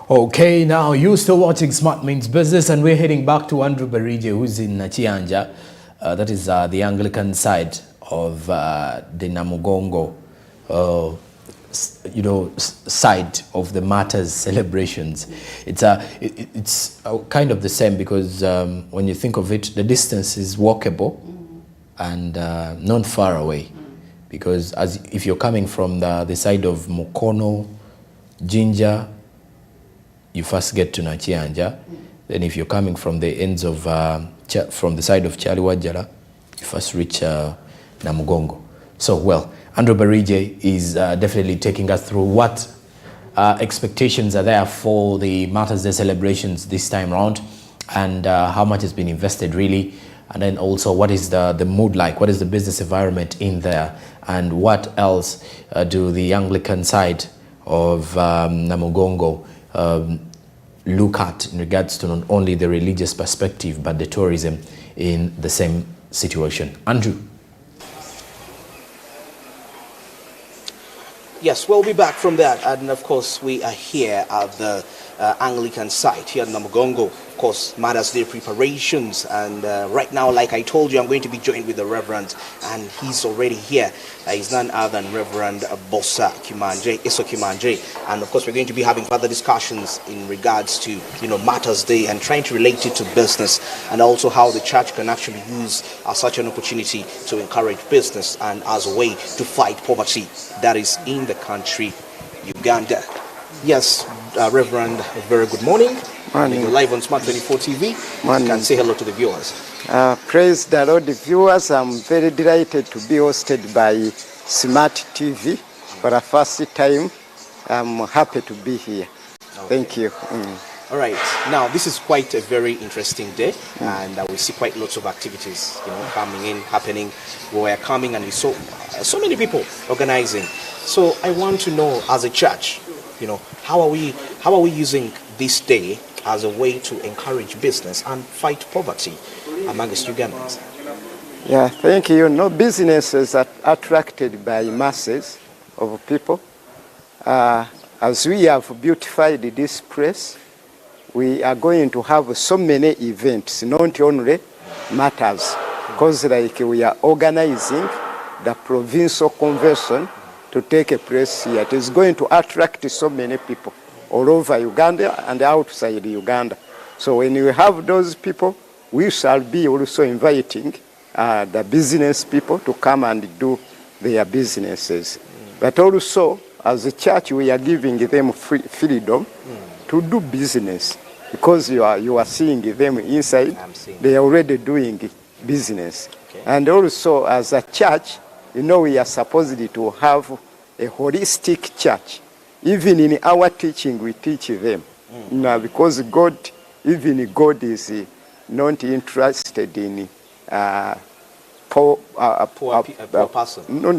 Okay, now you're still watching Smart Means Business, and we're heading back to Andrew Barije, who's in Chianja. That is the Anglican side of the Namugongo, side of the Martrys celebrations. It's kind of the same because when you think of it, the distance is walkable and not far away. Because if you're coming from the side of Mukono, Jinja, you first get to Nachianja. Then if you're coming from the ends of, from the side of Chaliwajala, you first reach Namugongo. So, well, Andrew Barije is definitely taking us through what expectations are there for the Martrys Day celebrations this time around, and how much has been invested really, and then also what is the mood like, what is the business environment in there, and what else do the Anglican side of Namugongo look at in regards to not only the religious perspective but the tourism in the same situation. Andrew. Yes, we'll be back from that, and of course we are here at the Anglican site here at Namugongo. Of course, Mother's Day preparations, and right now, like I told you, I'm going to be joined with the Reverend, and he's already here. He's none other than Reverend Bossa Kimanje, Eso Kimanje, and of course we're going to be having further discussions in regards to Mother's Day and trying to relate it to business, and also how the church can actually use such an opportunity to encourage business and as a way to fight poverty that is in the country, Uganda. Yes, Reverend, a very good morning. Morning. You're live on Smart 24 TV. Morning. You can say hello to the viewers. Praise the Lord, viewers. I'm very delighted to be hosted by Smart TV for the first time. I'm happy to be here. Okay. Thank you. All right. Now, this is quite a very interesting day, and we see quite lots of activities, coming in, happening. We are coming, and we saw so many people organizing. So I want to know, as a church, how are we using this day as a way to encourage business and fight poverty amongst Ugandans? Yeah, thank you. No businesses are attracted by masses of people. As we have beautified this place, we are going to have so many events, not only matters, because like we are organizing the provincial convention to take a place here. It is going to attract so many people all over Uganda and outside Uganda. So when you have those people, we shall be also inviting the business people to come and do their businesses. But also, as a church, we are giving them freedom to do business, because you are seeing them inside. They are already doing business. Okay. And also, as a church, we are supposed to have a holistic church. Even in our teaching, we teach them. Because God is not interested in poor person. No,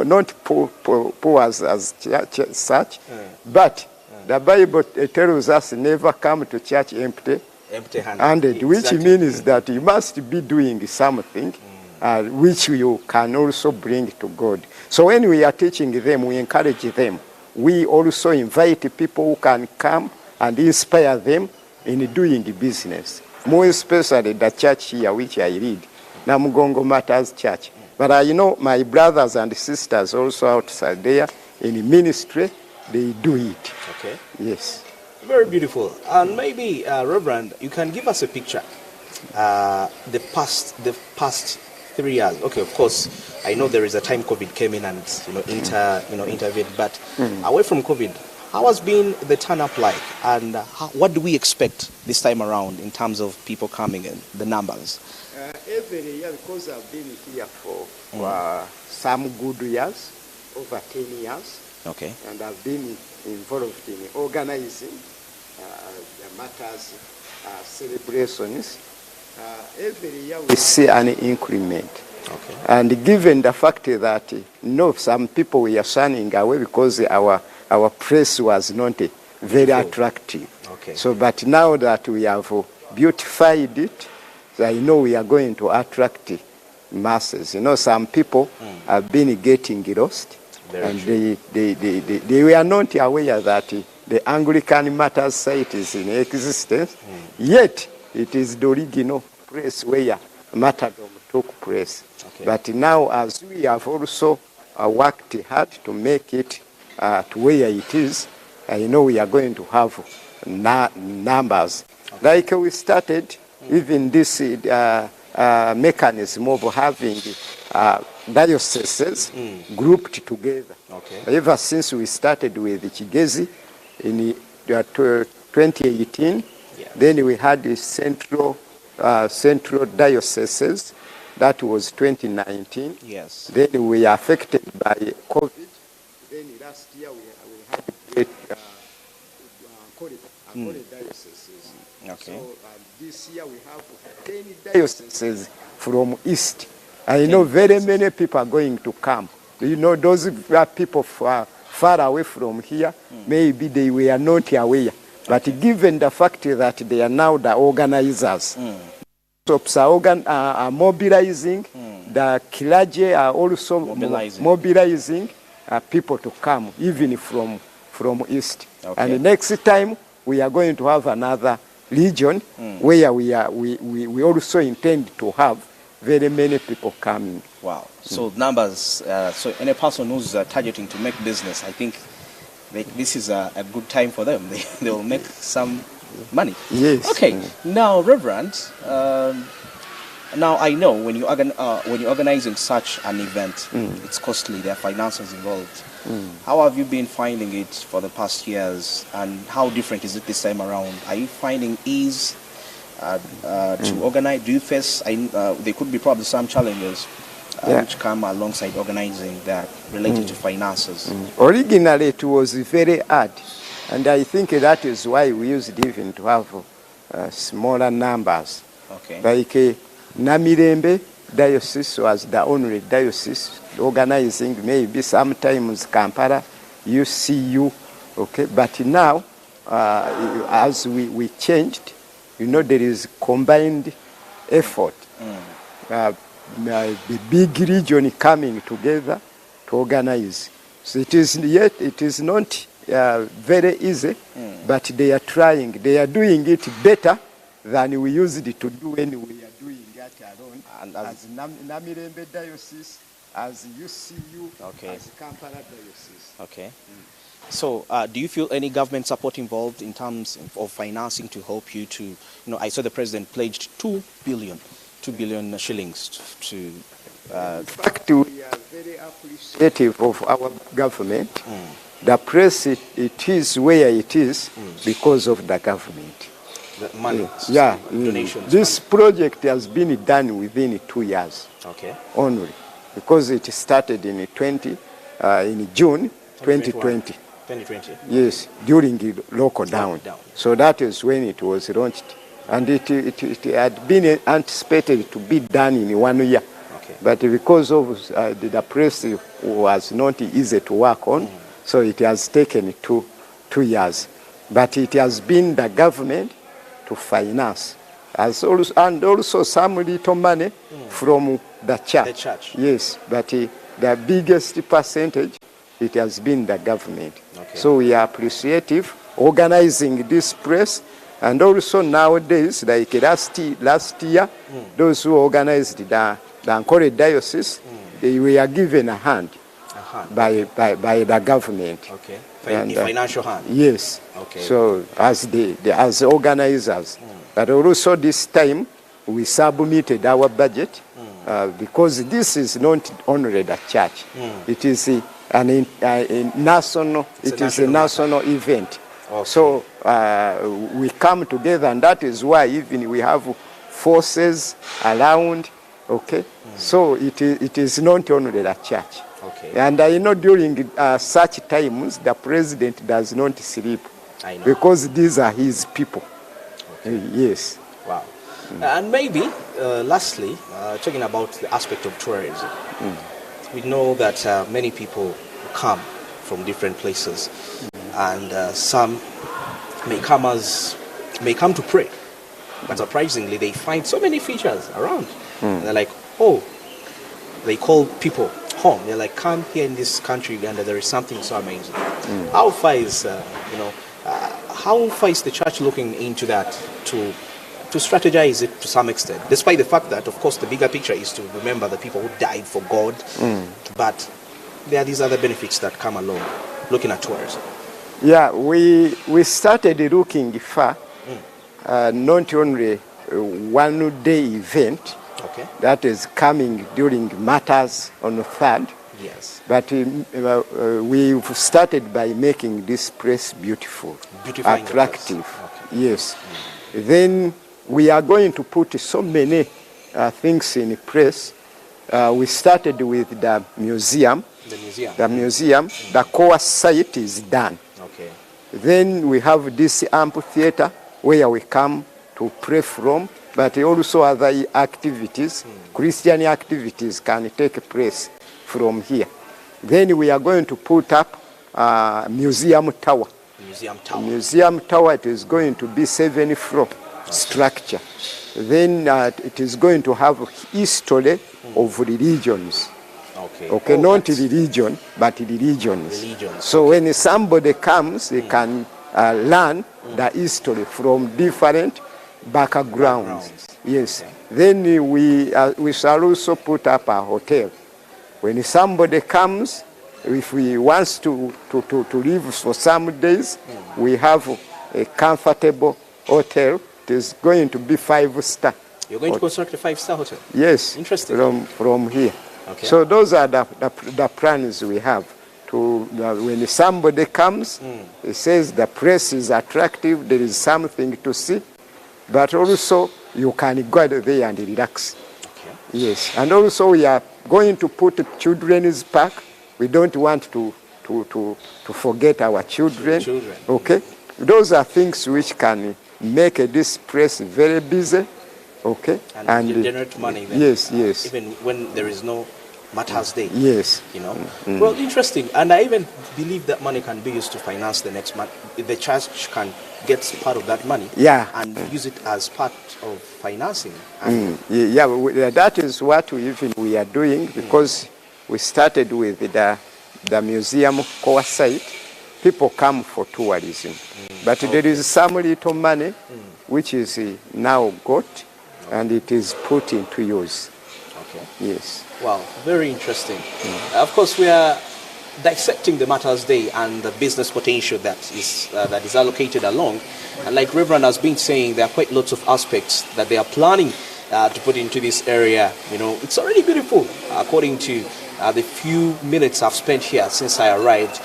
not poor as church such. But the Bible tells us never come to church empty-handed, which means that you must be doing something which you can also bring to God. So when we are teaching them, we encourage them. We also invite people who can come and inspire them in doing the business. More especially the church here, which I lead, Namugongo Martrys Church. But I know my brothers and sisters also outside there in ministry, they do it. Okay. Yes. Very beautiful. And maybe, Reverend, you can give us a picture. The past 3 years. Okay, of course, I know there is a time COVID came in and intervened. But away from COVID, how has been the turn up like, and what do we expect this time around in terms of people coming in, the numbers? Every year, because I've been here for some good years, over 10 years. Okay. And I've been involved in organizing the Martrys celebrations. Every year we see an increment. Okay. And given the fact that some people were shunning away because our press was not very attractive. Okay. So, but now that we have beautified it, I know we are going to attract masses. Some people have been getting lost, and they were not aware that the Anglican Martyrs site is in existence, yet it is the original place where martyrdom took place. Okay. But now, as we have also worked hard to make it to where it is, we are going to have numbers. Okay. Like we started even this mechanism of having dioceses grouped together. Okay. Ever since we started with Kigezi in 2018, then we had the central dioceses. That was 2019. Yes. Then we are affected by COVID. Then last year we had great dioceses. Okay. So this year we have 10 dioceses from East. I know very many people are going to come. Those people far away from here, maybe they were not aware. But given the fact that they are now the organizers, bishops are mobilizing, the clergy are also mobilizing people to come, even from East. Okay. And the next time, we are going to have another region where we also intend to have very many people coming. Wow. So numbers, so any person who's targeting to make business, I think this is a good time for them. They will make some money. Yes. Okay. Now, Reverend, now I know when you're organizing such an event, it's costly. There are finances involved. How have you been finding it for the past years, and how different is it this time around? Are you finding ease to organize? Do you face? There could be probably some challenges which come alongside organizing that related to finances. Originally, it was very hard, and I think that is why we used even to have smaller numbers. Okay. Like Namirembe Diocese was the only diocese organizing, maybe sometimes Kampala, UCU, okay. But now, as we changed, there is combined effort. The big region coming together to organize. So it is not very easy, but they are trying. They are doing it better than we used to do when we are doing that alone. And as Namirembe Diocese, as UCU, as Kampala Diocese. Okay. So, do you feel any government support involved in terms of financing to help you to, I saw the president pledged 2 billion shillings to... In fact, we are very appreciative of our government. The press, it is where it is because of the government. The money, donations. This project has been done within 2 years only, because it started in June 2020. 2020. Yes, during the lockdown. So that is when it was launched. And it had been anticipated to be done in 1 year. Okay. But because of the press was not easy to work on, so it has taken 2 years. But it has been the government to finance. And also some little money from the church. The church. Yes, but the biggest percentage, it has been the government. Okay. So we are appreciative organizing this press, and also nowadays, like last year, those who organized the Ankole Diocese, they were given a hand by the government. Okay. Financial hand. Yes. Okay. So as organizers, but also this time we submitted our budget because this is not only the church; it is a national event. Okay. So we come together, and that is why even we have forces around. Okay, so it is not only the church. Okay. And I know during such times the president does not sleep. I know. Because these are his people. Okay. Yes. Wow. And maybe lastly, talking about the aspect of tourism, we know that many people come from different places, and some may come to pray, but surprisingly they find so many features around. And they're like, they call people home. They're like, come here in this country, Uganda, there is something so amazing. How far is how far is the church looking into that to strategize it to some extent, despite the fact that, of course, the bigger picture is to remember the people who died for God, but there are these other benefits that come along, looking at tourism. Yeah, we started looking far, not only one-day event that is coming during Martyrs on the 3rd, yes, but we've started by making this place beautiful, attractive. Yes. Then we are going to put so many things in place. We started with the museum. The core site is done. Okay. Then we have this amphitheater where we come to pray from, but also other activities, Christian activities can take place from here. Then we are going to put up museum tower. Museum tower, it is going to be 7-floor structure. Then it is going to have history of religions. Okay, not religion, but religions. So when somebody comes, they can learn the history from different backgrounds. Yes. Then we shall also put up a hotel. When somebody comes, if we want to live for some days, we have a comfortable hotel. It is going to be 5-star. You're going to construct a 5-star hotel? Yes. Interesting. From here. Okay. So those are the plans we have. When somebody comes, he says the place is attractive, there is something to see, but also you can go there and relax. Okay. Yes. And also we are going to put a children's park. We don't want to forget our children. Okay. Those are things which can make this place very busy. Okay. And generate money then. Yes, yes. Even when there is no Martyrs Day. Yes. You know. Well, interesting. And I even believe that money can be used to finance the next month. The church can get part of that money. Yeah. And use it as part of financing. Yeah, that is what we are doing, because we started with the museum core site. People come for tourism. But there is some little money which is now got, and it is put into use. Okay. Yes. Wow, very interesting. Of course, we are dissecting the Martyrs Day and the business potential that is allocated along. And like Reverend has been saying, there are quite lots of aspects that they are planning to put into this area. You know, it's already beautiful. According to the few minutes I've spent here since I arrived,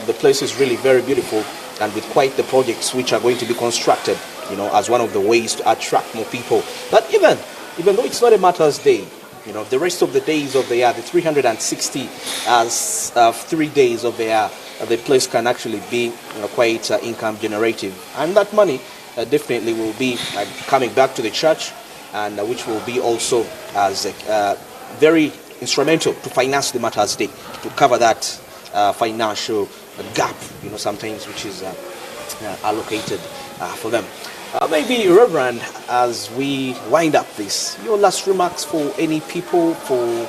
the place is really very beautiful, and with quite the projects which are going to be constructed, you know, as one of the ways to attract more people. But even though it's not a Martyrs Day, you know, the rest of the days of the year, the 363 days of the year, the place can actually be, you know, quite income generative, and that money definitely will be coming back to the church, and which will be also as very instrumental to finance the Martyrs Day, to cover that financial gap, you know, sometimes which is allocated for them. Maybe, Reverend, as we wind up this, your last remarks for any people, for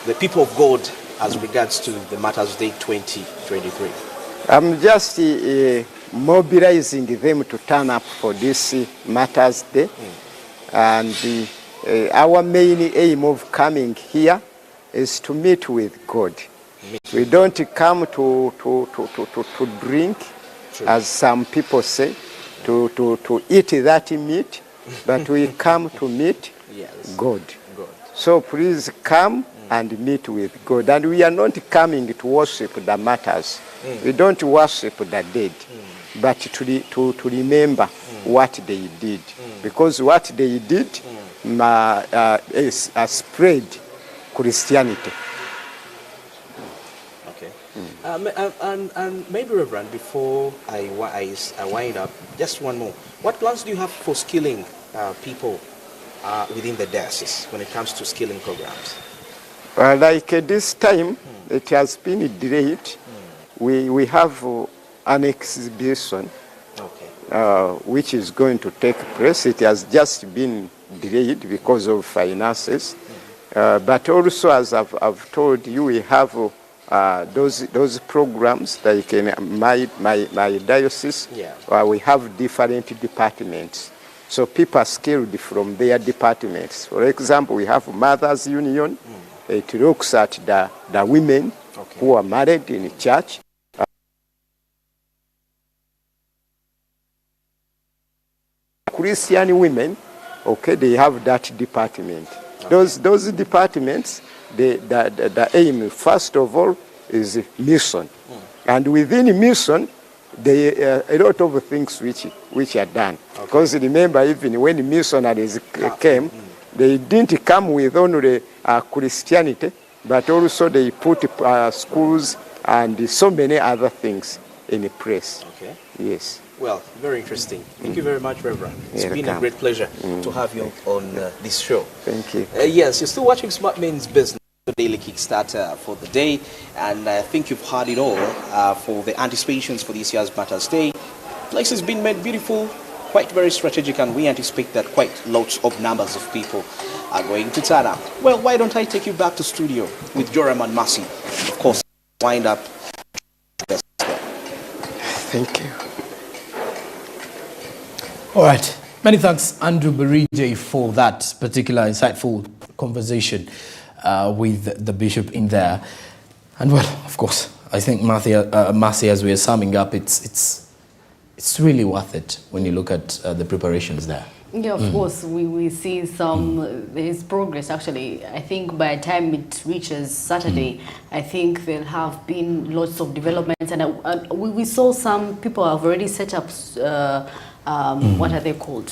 the people of God, as regards to the Martyrs Day 2023. I'm just mobilizing them to turn up for this Martyrs Day. And our main aim of coming here is to meet with God. We don't come to drink, as some people say, to eat that meat, but we come to meet God. So please come and meet with God. And we are not coming to worship the martyrs. We don't worship the dead, but to remember what they did. Because what they did is spread Christianity. Okay. And maybe, Reverend, before I wind up, just one more. What plans do you have for skilling people within the diocese when it comes to skilling programs? Like this time, it has been delayed. We have an exhibition which is going to take place. It has just been delayed because of finances. But also, as I've told you, we have those programs, like in my diocese, we have different departments. So people are skilled from their departments. For example, we have Mothers Union. It looks at the women who are married in church. Christian women, okay, they have that department. Those departments, the aim, first of all, is mission. And within mission, a lot of things which are done. Because remember, even when missionaries came, they didn't come with only Christianity, but also they put schools and so many other things in place. Okay. Yes. Well, very interesting. Thank you very much, Reverend. It's been a great pleasure to have you on this show. Thank you. Yes, you're still watching Smart Men's Business, the daily Kickstarter for the day, and I think you've heard it all for the anticipations for this year's Matters Day. Place has been made beautiful, quite very strategic, and we anticipate that quite lots of numbers of people are going to turn up. Well, why don't I take you back to studio with Joram and Mercy? Of course, wind up. Thank you. All right. Many thanks, Andrew Berije, for that particular insightful conversation with the bishop in there. And well, of course, I think Mercy, as we are summing up, it's really worth it when you look at the preparations there. Yeah, of course, we see there's progress actually. I think by the time it reaches Saturday, I think there have been lots of developments, and we saw some people have already set up what are they called,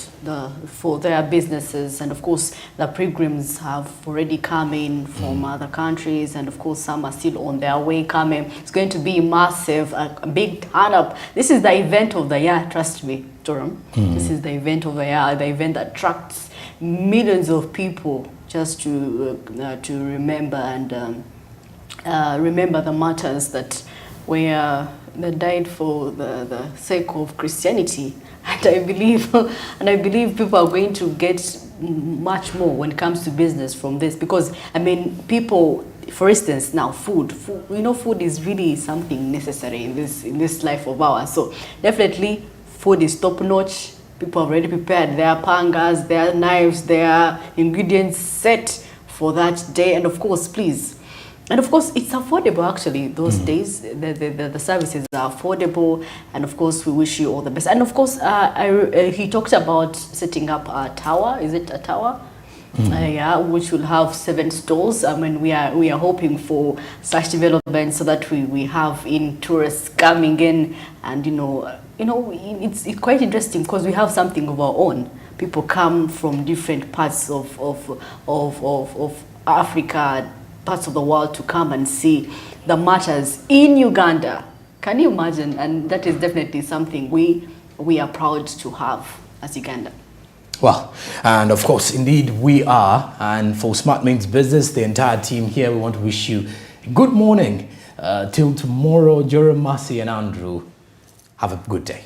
for their businesses, and of course the pilgrims have already come in from other countries, and of course some are still on their way coming. It's going to be massive, a big turn up. This is the event of the year, trust me, Joram. This is the event of the year, the event that attracts millions of people just to remember and remember the martyrs that that died for the sake of Christianity. And I believe people are going to get much more when it comes to business from this, because I mean, people, for instance, now food, you know, food is really something necessary in this life of ours. So definitely food is top notch. People have already prepared their pangas, their knives, their ingredients set for that day. And of course, and of course, it's affordable actually those days. The services are affordable, and of course, we wish you all the best. And of course, he talked about setting up a tower. Is it a tower? Yeah, which will have 7 stalls. I mean, we are hoping for such development so that we have tourists coming in, and it's quite interesting because we have something of our own. People come from different parts of Africa, parts of the world, to come and see the martyrs in Uganda. Can you imagine? And that is definitely something we are proud to have as Uganda. Well, and of course, indeed we are. And for Smart Men's Business, the entire team here, we want to wish you good morning till tomorrow. Joram, Mercy and Andrew, have a good day.